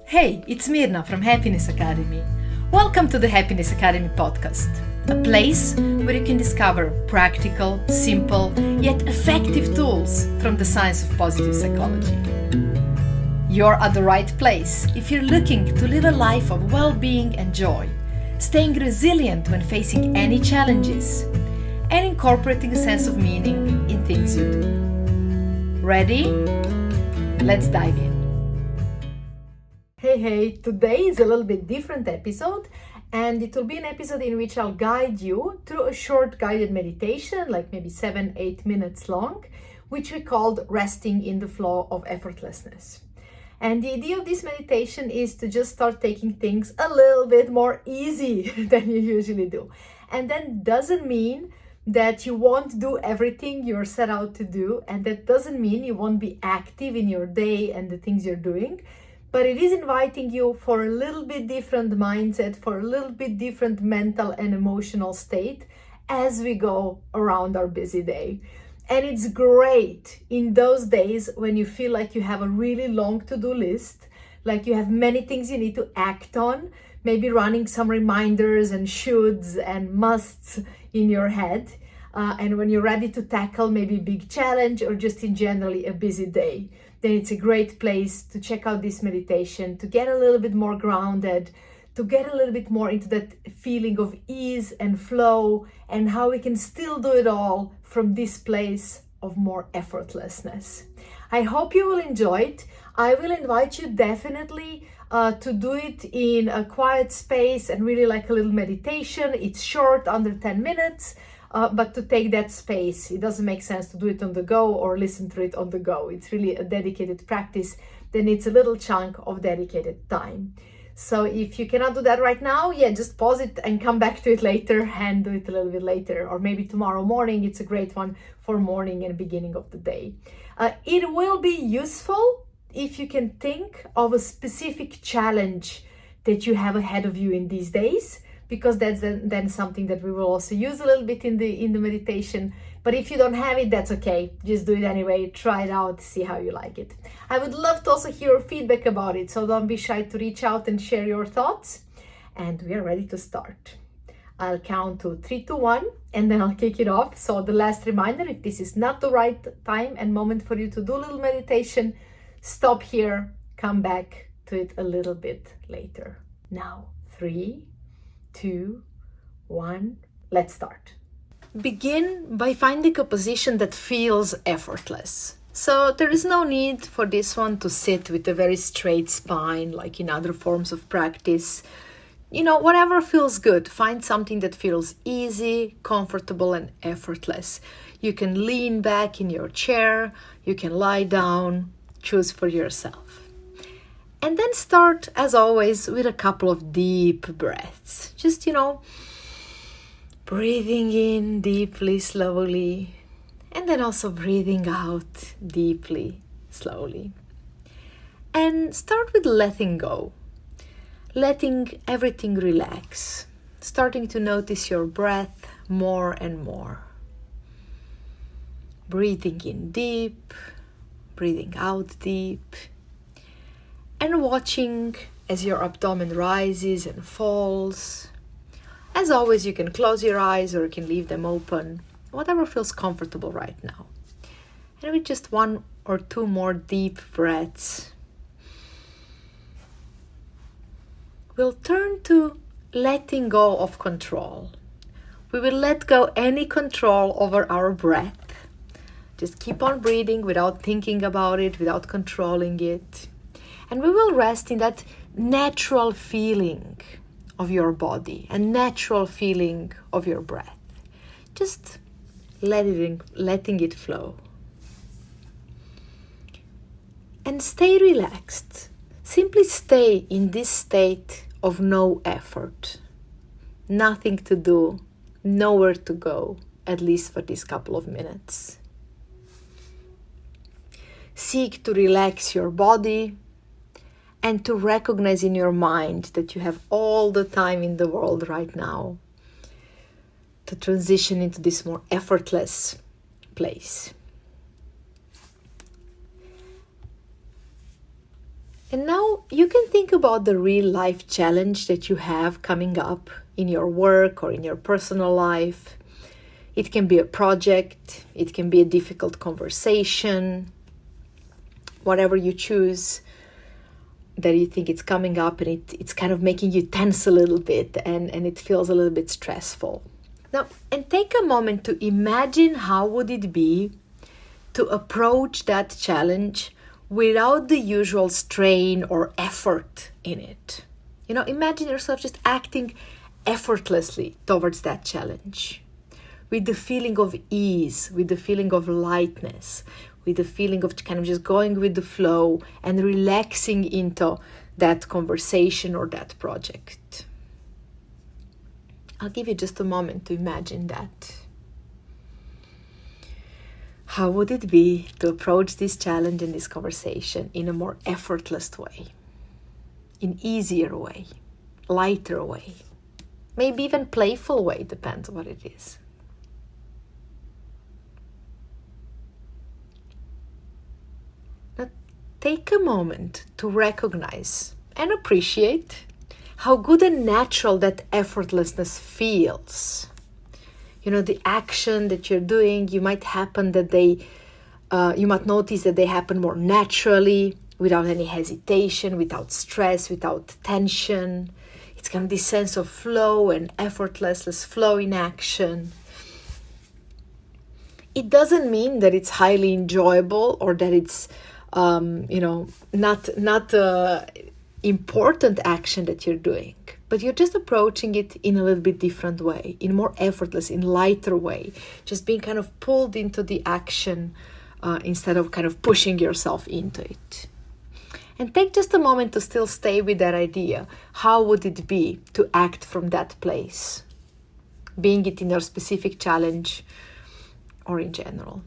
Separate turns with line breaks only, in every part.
Hey, it's Mirna from Happiness Academy. Welcome to the Happiness Academy podcast, a place where you can discover practical, simple, yet effective tools from the science of positive psychology. You're at the right place if you're looking to live a life of well-being and joy, staying resilient when facing any challenges, and incorporating a sense of meaning in things you do. Ready? Let's dive in. Hey, today is a little bit different episode, and it will be an episode in which I'll guide you through a short guided meditation, like maybe 7-8 minutes long, which we called resting in the flow of effortlessness. And the idea of this meditation is to just start taking things a little bit more easy than you usually do. And that doesn't mean that you won't do everything you're set out to do, and that doesn't mean you won't be active in your day and the things you're doing. But it is inviting you for a little bit different mindset, for a little bit different mental and emotional state as we go around our busy day. And it's great in those days when you feel like you have a really long to-do list, like you have many things you need to act on, maybe running some reminders and shoulds and musts in your head. And when you're ready to tackle maybe a big challenge or just in generally a busy day, then it's a great place to check out this meditation, to get a little bit more grounded, to get a little bit more into that feeling of ease and flow, and how we can still do it all from this place of more effortlessness. I hope you will enjoy it. I will invite you definitely to do it in a quiet space and really like a little meditation. It's short, under 10 minutes. But to take that space, it doesn't make sense to do it on the go or listen to it on the go. It's really a dedicated practice that needs a little chunk of dedicated time. So if you cannot do that right now, just pause it and come back to it later and do it a little bit later, or maybe tomorrow morning. It's a great one for morning and beginning of the day. It will be useful if you can think of a specific challenge that you have ahead of you in these days, because that's then something that we will also use a little bit in the meditation. But if you don't have it, that's okay. Just do it anyway. Try it out, see how you like it. I would love to also hear your feedback about it, so don't be shy to reach out and share your thoughts. And we are ready to start. I'll count to 3, 2, 1, and then I'll kick it off. So the last reminder, if this is not the right time and moment for you to do a little meditation, stop here, come back to it a little bit later. Now, 3, 2, 1, let's start. Begin by finding a position that feels effortless. So there is no need for this one to sit with a very straight spine like in other forms of practice. Whatever feels good. Find something that feels easy, comfortable, and effortless. You can lean back in your chair, you can lie down, choose for yourself. And then start, as always, with a couple of deep breaths. Just, breathing in deeply, slowly, and then also breathing out deeply, slowly. And start with letting go, letting everything relax, starting to notice your breath more and more. Breathing in deep, breathing out deep. And watching as your abdomen rises and falls. As always, you can close your eyes or you can leave them open, whatever feels comfortable right now. And with just 1 or 2 more deep breaths, we'll turn to letting go of control. We will let go any control over our breath. Just keep on breathing without thinking about it, without controlling it. And we will rest in that natural feeling of your body and natural feeling of your breath. Just letting it flow. And stay relaxed. Simply stay in this state of no effort. Nothing to do, nowhere to go, at least for this couple of minutes. Seek to relax your body, and to recognize in your mind that you have all the time in the world right now to transition into this more effortless place. And now you can think about the real life challenge that you have coming up in your work or in your personal life. It can be a project, it can be a difficult conversation, whatever you choose that you think it's coming up and it's kind of making you tense a little bit and it feels a little bit stressful. Now, and take a moment to imagine how would it be to approach that challenge without the usual strain or effort in it. Imagine yourself just acting effortlessly towards that challenge, with the feeling of ease, with the feeling of lightness, with the feeling of kind of just going with the flow and relaxing into that conversation or that project. I'll give you just a moment to imagine that. How would it be to approach this challenge and this conversation in a more effortless way, in easier way, lighter way, maybe even playful way, depends on what it is. Now, take a moment to recognize and appreciate how good and natural that effortlessness feels. The action that you're doing, you might notice that they happen more naturally, without any hesitation, without stress, without tension. It's kind of this sense of flow and effortlessness, flow in action. It doesn't mean that it's highly enjoyable or that it's, not important action that you're doing. But you're just approaching it in a little bit different way, in a more effortless, in lighter way. Just being kind of pulled into the action instead of kind of pushing yourself into it. And take just a moment to still stay with that idea. How would it be to act from that place? Being it in your specific challenge or in general.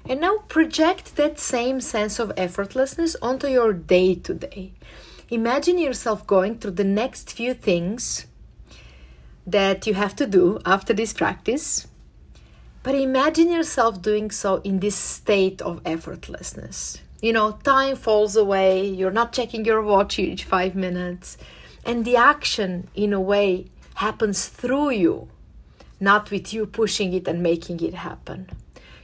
And now project that same sense of effortlessness onto your day-to-day. Imagine yourself going through the next few things that you have to do after this practice, but imagine yourself doing so in this state of effortlessness. Time falls away, you're not checking your watch each 5 minutes, and the action, in a way, happens through you, not with you pushing it and making it happen.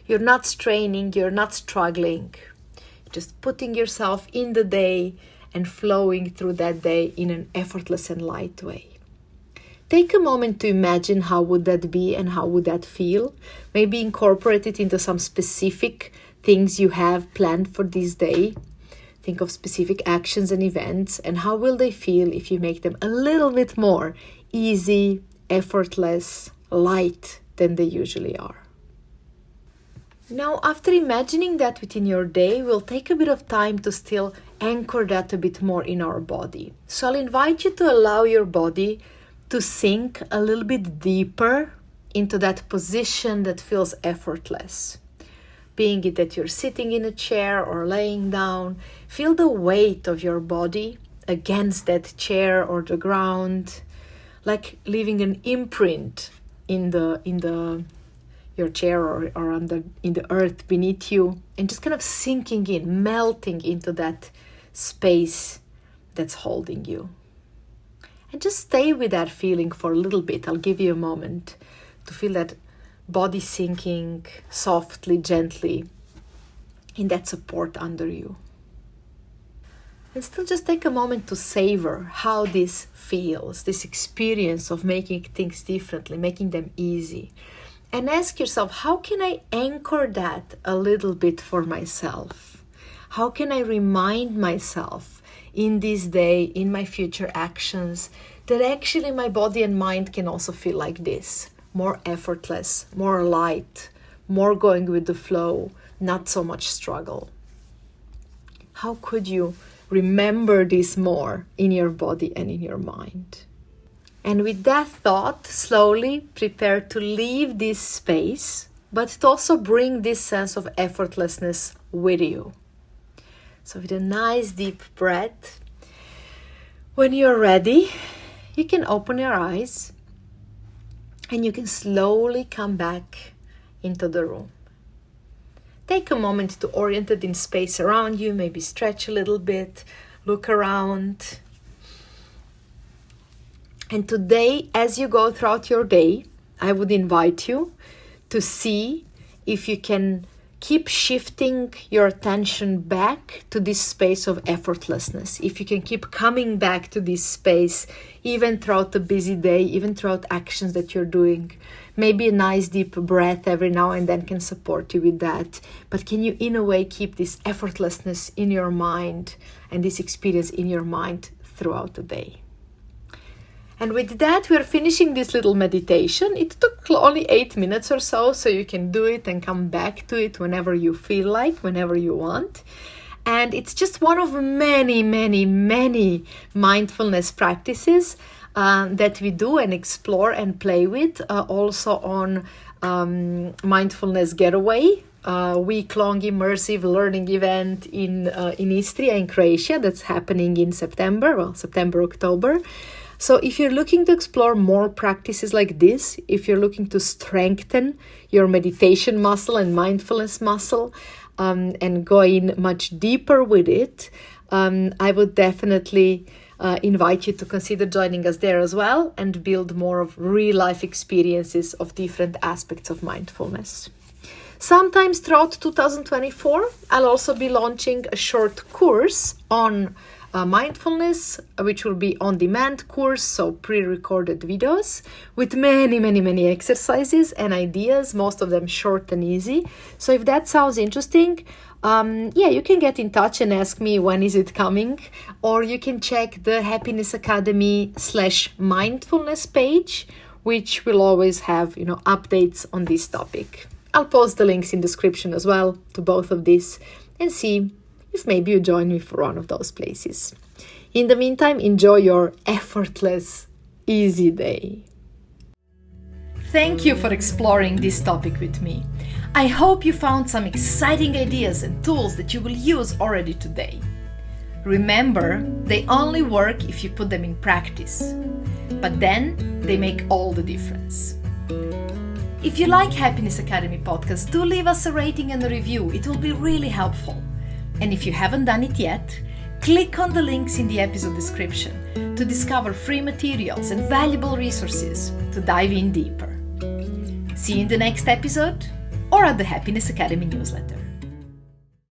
You're not straining, you're not struggling, you're just putting yourself in the day and flowing through that day in an effortless and light way. Take a moment to imagine how would that be and how would that feel. Maybe incorporate it into some specific things you have planned for this day. Think of specific actions and events and how will they feel if you make them a little bit more easy, effortless, light than they usually are. Now, after imagining that within your day, we'll take a bit of time to still anchor that a bit more in our body. So I'll invite you to allow your body to sink a little bit deeper into that position that feels effortless. Being it that you're sitting in a chair or laying down, feel the weight of your body against that chair or the ground, like leaving an imprint in your chair or in the earth beneath you, and just kind of sinking in, melting into that space that's holding you. And just stay with that feeling for a little bit. I'll give you a moment to feel that body sinking softly, gently in that support under you. And still just take a moment to savor how this feels, this experience of making things differently, making them easy. And ask yourself, how can I anchor that a little bit for myself? How can I remind myself in this day, in my future actions, that actually my body and mind can also feel like this, more effortless, more light, more going with the flow, not so much struggle? How could you remember this more in your body and in your mind? And with that thought, slowly prepare to leave this space, but to also bring this sense of effortlessness with you. So with a nice deep breath, when you're ready, you can open your eyes and you can slowly come back into the room. take a moment to orient it in space around you, maybe stretch a little bit, look around. And today, as you go throughout your day, I would invite you to see if you can keep shifting your attention back to this space of effortlessness. If you can keep coming back to this space, even throughout the busy day, even throughout actions that you're doing. Maybe a nice deep breath every now and then can support you with that. But can you, in a way, keep this effortlessness in your mind and this experience in your mind throughout the day? And with that, we're finishing this little meditation. It took only 8 minutes or so you can do it and come back to it whenever you feel like, whenever you want. And it's just one of many, many, many mindfulness practices that we do and explore and play with, also on Mindfulness Getaway, week-long immersive learning event in Istria in Croatia that's happening in September, October. So if you're looking to explore more practices like this, if you're looking to strengthen your meditation muscle and mindfulness muscle, and go in much deeper with it, I would definitely invite you to consider joining us there as well and build more of real-life experiences of different aspects of mindfulness. Sometimes throughout 2024, I'll also be launching a short course on mindfulness, which will be on-demand course, so pre-recorded videos with many, many, many exercises and ideas, most of them short and easy. So if that sounds interesting, you can get in touch and ask me when is it coming, or you can check the Happiness Academy /mindfulness page, which will always have, updates on this topic. I'll post the links in the description as well to both of these and see if maybe you join me for one of those places. In the meantime, enjoy your effortless, easy day. Thank you for exploring this topic with me. I hope you found some exciting ideas and tools that you will use already today. Remember, they only work if you put them in practice, but then they make all the difference. If you like Happiness Academy podcast, do leave us a rating and a review. It will be really helpful. And if you haven't done it yet, click on the links in the episode description to discover free materials and valuable resources to dive in deeper. See you in the next episode or at the Happiness Academy newsletter.